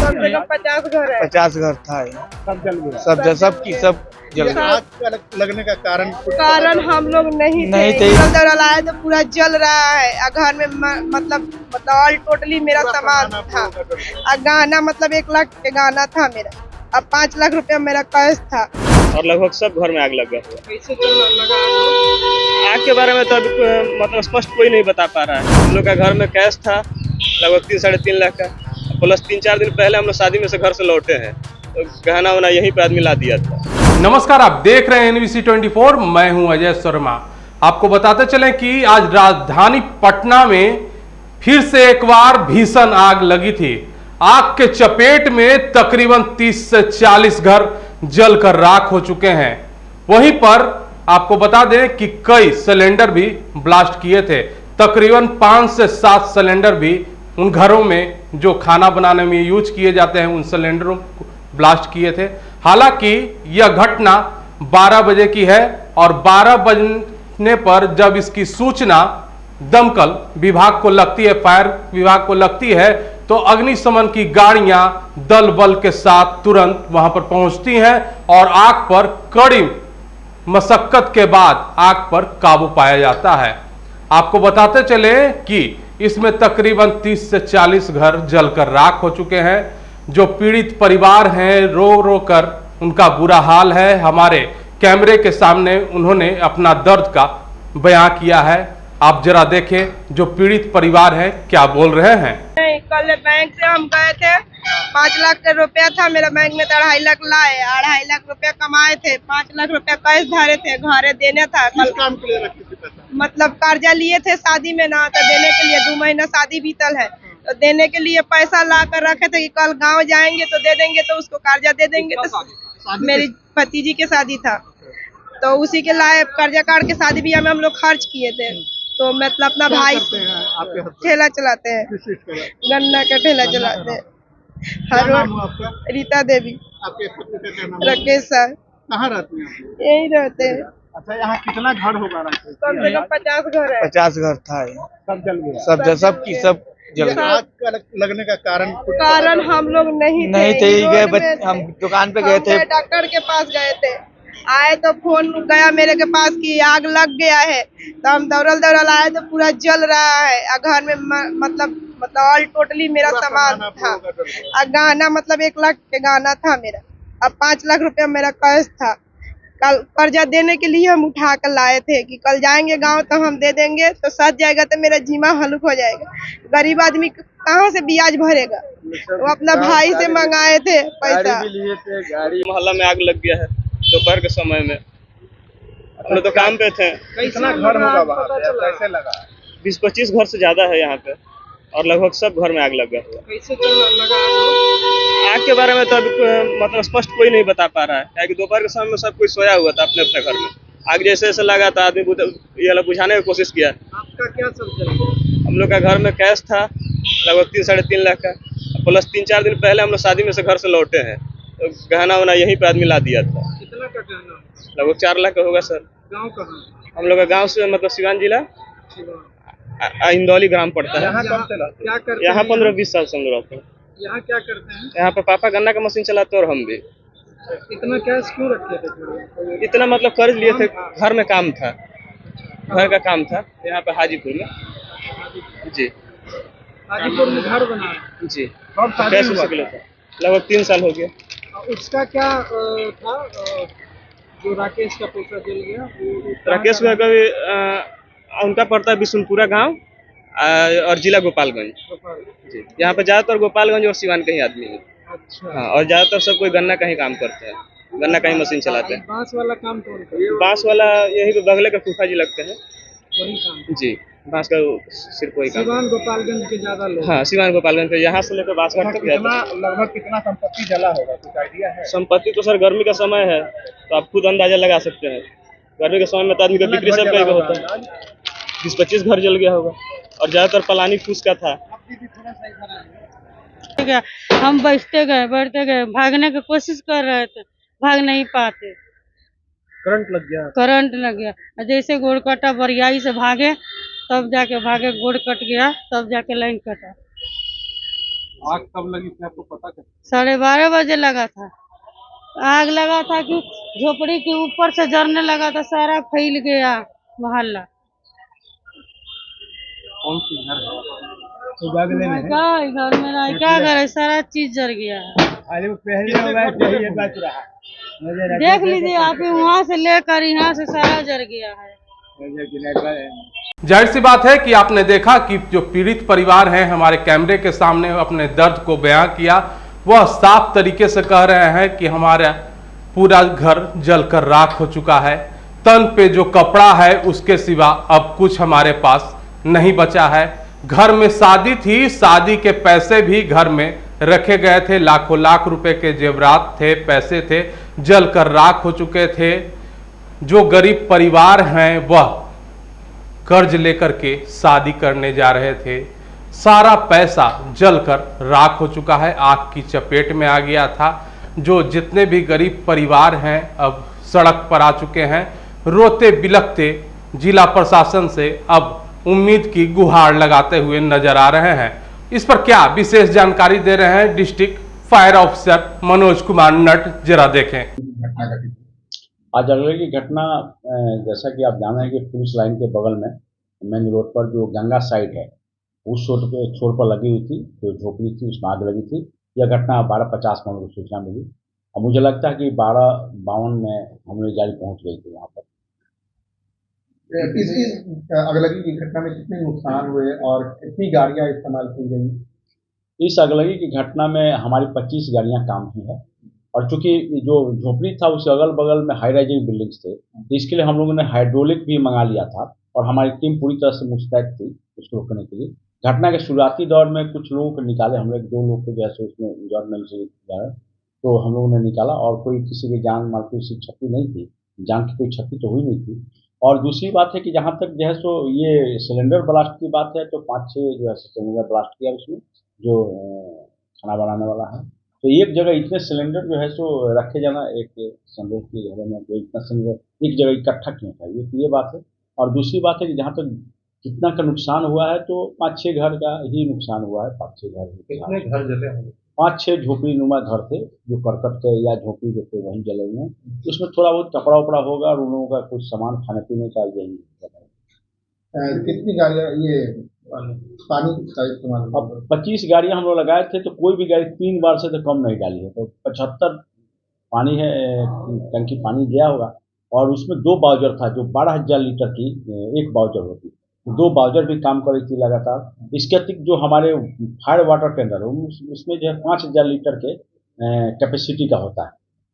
कम से कम 50 घर है। 50 घर था ये। सब जल गया। सब जल गया। आग का लगने का कारण हम लोग नहीं थे। दौड़ल आए तो पूरा जल रहा है। घर में मतलब ऑल टोटली मेरा सामान था। गहना मतलब 1 लाख के गहना था मेरा। अब 5 लाख रुपया मेरा कैश था। और लगभग सब घर में आग लग गया। कैसे लगा? आग के बारे में तो अभी मतलब स्पष्ट कोई नहीं बता पा रहा है। हम लोग का घर में कैश था लगभग 3-3.5 लाख का, प्लस 3-4 दिन पहले हम लोग शादी में से घर से लौटे हैं, तो गहना वहना यहीं पे आदमी ला दिया था। नमस्कार, आप देख रहे हैं NBC 24। मैं हूं अजय शर्मा। आपको बताते चलें कि आज राजधानी पटना में फिर से एक बार भीषण आग लगी थी। आग के चपेट में तकरीबन 30 से 40 घर जलकर राख हो चुके हैं। वहीं पर आपको बता दें कि कई सिलेंडर भी ब्लास्ट किए थे। तकरीबन 5 से 7 सिलेंडर भी उन घरों में जो खाना बनाने में यूज किए जाते हैं उन सिलेंडरों को ब्लास्ट किए थे। हालांकि यह घटना 12 बजे की है और 12 बजने पर जब इसकी सूचना दमकल विभाग को लगती है, फायर विभाग को लगती है, तो अग्निशमन की गाड़ियां दल बल के साथ तुरंत वहां पर पहुंचती हैं और आग पर कड़ी मशक्कत के बाद आग पर काबू पाया जाता है। आपको बताते चले कि इसमें तकरीबन 30 से 40 घर जलकर राख हो चुके हैं। जो पीड़ित परिवार हैं रो रो कर उनका बुरा हाल है। हमारे कैमरे के सामने उन्होंने अपना दर्द का बयां किया है। आप जरा देखें जो पीड़ित परिवार है क्या बोल रहे हैं। कल बैंक से हम गए थे, 5 लाख का रुपया था मेरा बैंक में, तो 2.5 लाख लाए। 2.5 लाख रुपया कमाए थे, 5 लाख रुपया कैश धरे थे, घरे देने था। किस काम के लिए रखे थे पैसा? मतलब कर्जा लिए थे शादी में ना, तो देने के लिए 2 महीना शादी बीतल है, तो देने के लिए पैसा ला कर रखे थे कि कल गांव जाएंगे तो दे देंगे, तो उसको कर्जा दे देंगे। तो मेरी भतीजी के शादी था, तो उसी के लाए कर्जा काट के शादी ब्याह में हम लोग खर्च किए थे। तो मतलब अपना भाई ठेला चलाते हैं, गन्ना का ठेला चलाते हैं। हर रोज रीता देवी। राकेश सर। कहाँ रहते हैं? यही रहते हैं। अच्छा, यहाँ कितना घर होगा? कम से कम 50 घर है। 50 घर था ये। सब जल गया। सब जल गया। आग का लगने का कारण हम लोग नहीं थे। हम दुकान पे गए थे, डॉक्टर के पास गए थे। आए तो फोन गया मेरे के पास कि आग लग गया है, तो हम दौड़ल आए तो पूरा जल रहा है। घर में मतलब ऑल टोटली मेरा सामान था। गहना मतलब 1 लाख के गहना था मेरा। अब 5 लाख रुपया मेरा कैश था। कल कर्जा देने के लिए हम उठा कर लाए थे कि कल जाएंगे गांव तो हम दे देंगे, तो सज जाएगा तो मेरा जीमा हल्क हो जाएगा। गरीब आदमी कहाँ से ब्याज भरेगा? वो अपना भाई से मंगाए थे पैसा। मोहल्ला में आग लग गया है दोपहर के समय में। हम लोग तो काम पे थे। कितना घर होगा वहाँ पे? कैसे लगा? 20-25 घर से ज्यादा है यहाँ पे और लगभग सब घर में आग लग गया। कैसे लगा? आग के बारे में तो अभी मतलब स्पष्ट कोई नहीं बता पा रहा है, क्योंकि दोपहर के समय में सब कोई सोया हुआ था अपने अपने घर में। आग जैसे लगा था, आदमी ये बुझाने की कोशिश किया। आपका क्या सब जल गया? हम लोग का घर में कैश था लगभग 3-3.5 लाख का, प्लस 3-4 दिन पहले हम लोग शादी में से घर से लौटे हैं, तो गहना वहना यहीं पे आदमी ला दिया था। कितना का गहना? लगभग 4 लाख का होगा सर। गाँव कहाँ? हम लोग का गाँव से मतलब सिवान जिला इंदौली ग्राम पड़ता है। यहाँ कब से रहते? क्या करते? यहाँ 15-20 साल से हम लोग रहते हैं। यहाँ क्या करते हैं? यहाँ पे पापा गन्ना का मशीन चलाते हैं और हम भी। इतना कैश क्यों रखे थे? इतना मतलब कर्ज लिए थे, घर में काम था, घर का काम था यहाँ पे हाजीपुर में। जी, हाजीपुर में घर बना जी। कब शादी हुआ? लगभग 3 साल हो गया। उसका क्या था जो राकेश का पैसा जल गया? राकेश का कभी उनका पड़ता है बिशुनपुरा गांव और जिला गोपालगंज। जी, यहाँ पे ज्यादातर गोपालगंज और सिवान के ही आदमी है। अच्छा। हाँ, और ज्यादातर सब कोई गन्ना का ही काम करते हैं, गन्ना का ही मशीन चलाते हैं। बांस वाला काम कौन करता है? बांस वाला यही पे बगले का फूफा जी लगते हैं। वही काम? जी, बांस का सिर्फ वही काम। सिवान गोपालगंज के ज्यादा लोग? हाँ, सिवान गोपालगंज पे यहाँ से लेकर बांसघाट तक जाता है। लगभग कितना संपत्ति जला होगा, कुछ आइडिया है? संपत्ति तो सर गर्मी का समय है तो आप खुद अंदाजा लगा सकते हैं। गर्मी के समय में तो आदमी का बिक्री सब कहीं होता है। 20-25 घर जल गया होगा और ज्यादातर पलानी फूस का था। हम बढ़ते गए, भागने की कोशिश कर रहे थे, भाग नहीं पाते। करंट लग गया? करंट लग गया। जैसे गोड़ कटा, बरियाई से भागे, तब जाके गोड़ कट गया, तब जाके लाइन कटा। आग कब लगी थी आपको पता है? 12:30 बजे लगा था। आग लगा था कि झोपड़ी के ऊपर से जलने लगा था, सारा फैल गया मोहल्ला। कौन सी घर है? घर में रहा क्या करे, सारा चीज जल गया है। देख लीजिए आप, वहाँ से लेकर यहाँ से सारा जल गया है। जाहिर सी बात है कि आपने देखा कि जो पीड़ित परिवार हैं हमारे कैमरे के सामने अपने दर्द को बयां किया। वह साफ तरीके से कह रहे हैं कि हमारा पूरा घर जलकर राख हो चुका है। तन पे जो कपड़ा है उसके सिवा अब कुछ हमारे पास नहीं बचा है। घर में शादी थी, शादी के पैसे भी घर में रखे गए थे, लाखों लाख रुपए के जेवरात थे, पैसे थे, जलकर राख हो चुके थे। जो गरीब परिवार हैं वह कर्ज लेकर के शादी करने जा रहे थे, सारा पैसा जलकर राख हो चुका है, आग की चपेट में आ गया था। जो जितने भी गरीब परिवार हैं अब सड़क पर आ चुके हैं, रोते बिलखते जिला प्रशासन से अब उम्मीद की गुहार लगाते हुए नजर आ रहे हैं। इस पर क्या विशेष जानकारी दे रहे हैं district fire officer Manoj Kumar Nat, जरा देखें। आज अगले की घटना, जैसा कि आप जान रहे हैं कि पुलिस लाइन के बगल में मेन रोड पर जो गंगा साइड है उस छोर पर लगी हुई थी, जो झोपड़ी थी उसमें आग लगी थी। यह घटना 12:50 में मुझे सूचना मिली और मुझे लगता है कि 12:52 में हम लोग जारी पहुंच गई थी वहाँ पर। इस अगलगी की घटना में कितने नुकसान हुए और कितनी गाड़ियां इस्तेमाल की गई? इस अगलगी की घटना में हमारी 25 गाड़ियां काम की है और चूंकि जो झोपड़ी था उसके अगल बगल में हाई राइजिंग बिल्डिंग्स थे, इसके लिए हम लोगों ने हाइड्रोलिक भी मंगा लिया था और हमारी टीम पूरी तरह से मुस्तैद थी उसको रोकने के लिए। घटना के शुरुआती दौर में कुछ लोगों को निकाले, हम लोग 2 लोग को जैसे उसमें इंजॉयमेंट से तो हम लोगों ने निकाला और कोई किसी की जान माल की क्षति नहीं थी, जान की कोई क्षति तो हुई नहीं थी। और दूसरी बात है कि जहाँ तक जो है सो ये सिलेंडर ब्लास्ट की बात है तो 5-6 जो है सिलेंडर ब्लास्ट किया उसमें जो खाना बनाने वाला है। तो एक जगह इतने सिलेंडर जो है सो रखे जाना एक संदेश के घर में, जो इतना सिलेंडर एक जगह इकट्ठा क्यों था, ये बात है। और दूसरी बात है कि जहाँ तक कितना का नुकसान हुआ है तो 5-6 घर का ही नुकसान हुआ है। 5-6 घर, कितने घर जले हैं? 5-6 झोपड़ी नुमा घर थे जो करकट के या झोपड़ी के थे वहीं जले हुए हैं। उसमें थोड़ा बहुत कपड़ा उपड़ा होगा और उन लोगों का कुछ सामान खाने पीने का यही। कितनी गाड़ियां ये पानी का इस्तेमाल? अब 25 गाड़ियां हम लोग लगाए थे तो कोई भी गाड़ी 3 बार से तो कम नहीं डाली है, तो 75 पानी है टंकी पानी गया होगा। और उसमें 2 बाउजर था जो 12,000 लीटर की एक बाउजर होती, 2 बाउजर भी काम कर रही थी लगातार। इसके अतिरिक्त जो हमारे फायर वाटर टेंडर है उसमें जो है 5,000 लीटर के कैपेसिटी का होता है,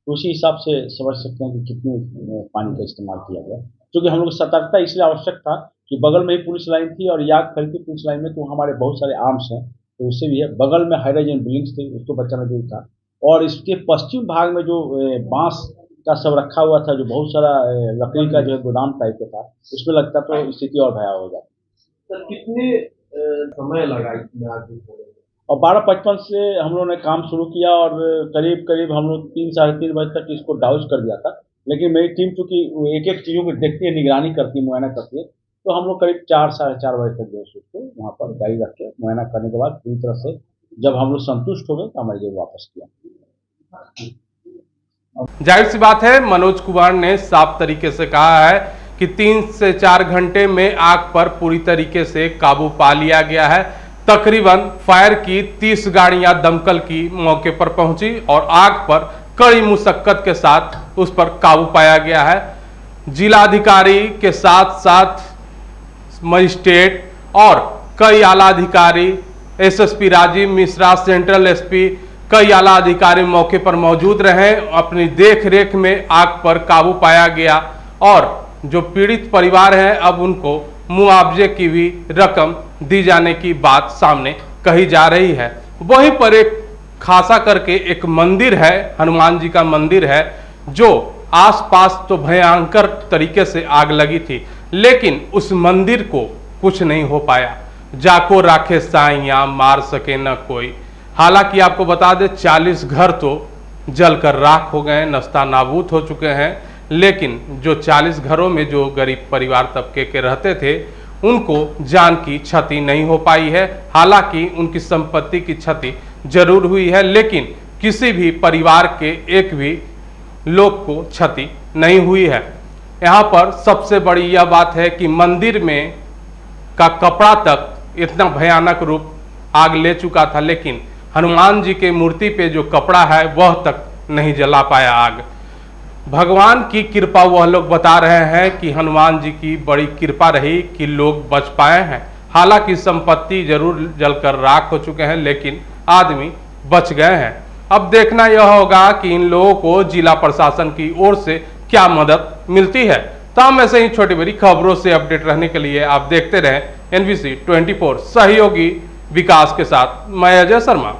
तो उसी हिसाब से समझ सकते हैं कि कितने पानी का इस्तेमाल किया गया। क्योंकि हम लोग सतर्कता इसलिए आवश्यक था कि बगल में ही पुलिस लाइन थी और आग फैलती पुलिस लाइन में तो हमारे बहुत सारे आर्म्स हैं, तो उससे भी है। बगल में हाई राइजिंग बिल्डिंग्स थी उसको बचाना जरूरी था। और इसके पश्चिम भाग में जो बांस का सब रखा हुआ था, जो बहुत सारा लकड़ी का जो है गोदाम टाइप का था, उसमें लगता तो स्थिति और भयावह हो जाती। सर कितने समय लगा इसमें आग बुझाने में? और 12:55 से हम लोगों ने काम शुरू किया और करीब हम लोग 3-3:30 बजे तक इसको डाउज कर दिया था। लेकिन मेरी टीम चूँकि एक एक चीज़ों को देखती है, निगरानी करती है, मुआयना करती है, तो हम लोग करीब 4-4:30 बजे तक जो है उसको वहाँ पर गाड़ी रख के मुआयना करने के बाद पूरी तरह से जब हम लोग संतुष्ट हो गए तो हमारे लिए वापस किया। जाहिर सी बात है, मनोज कुमार ने साफ तरीके से कहा है कि 3 से 4 घंटे में आग पर पूरी तरीके से काबू पा लिया गया है। तकरीबन फायर की 30 गाड़ियां दमकल की मौके पर पहुंची और आग पर कड़ी मुशक्कत के साथ उस पर काबू पाया गया है। जिलाधिकारी के साथ साथ मजिस्ट्रेट और कई आला अधिकारी, SSP Rajiv Mishra, central SP, कई आला अधिकारी मौके पर मौजूद रहे। अपनी देख रेख में आग पर काबू पाया गया और जो पीड़ित परिवार हैं अब उनको मुआवजे की भी रकम दी जाने की बात सामने कही जा रही है। वहीं पर एक खासा करके एक मंदिर है, हनुमान जी का मंदिर है, जो आसपास तो भयंकर तरीके से आग लगी थी, लेकिन उस मंदिर को कुछ नहीं हो पाया। जाको राखे साइयां मार सके न कोई। हालांकि आपको बता दें 40 घर तो जलकर राख हो गए, नस्ता नाबूद हो चुके हैं, लेकिन जो 40 घरों में जो गरीब परिवार तबके के रहते थे उनको जान की क्षति नहीं हो पाई है। हालांकि उनकी संपत्ति की क्षति जरूर हुई है, लेकिन किसी भी परिवार के एक भी लोग को क्षति नहीं हुई है। यहाँ पर सबसे बड़ी यह बात है कि मंदिर में का कपड़ा तक इतना भयानक रूप आग ले चुका था, लेकिन हनुमान जी के मूर्ति पे जो कपड़ा है वह तक नहीं जला पाया आग। भगवान की कृपा वह लोग बता रहे हैं कि हनुमान जी की बड़ी कृपा रही कि लोग बच पाए हैं। हालांकि संपत्ति जरूर जलकर राख हो चुके हैं, लेकिन आदमी बच गए हैं। अब देखना यह होगा कि इन लोगों को जिला प्रशासन की ओर से क्या मदद मिलती है। तमाम ऐसे ही छोटी बड़ी खबरों से अपडेट रहने के लिए आप देखते रहें NBC 24 सहयोगी विकास के साथ मैं अजय शर्मा।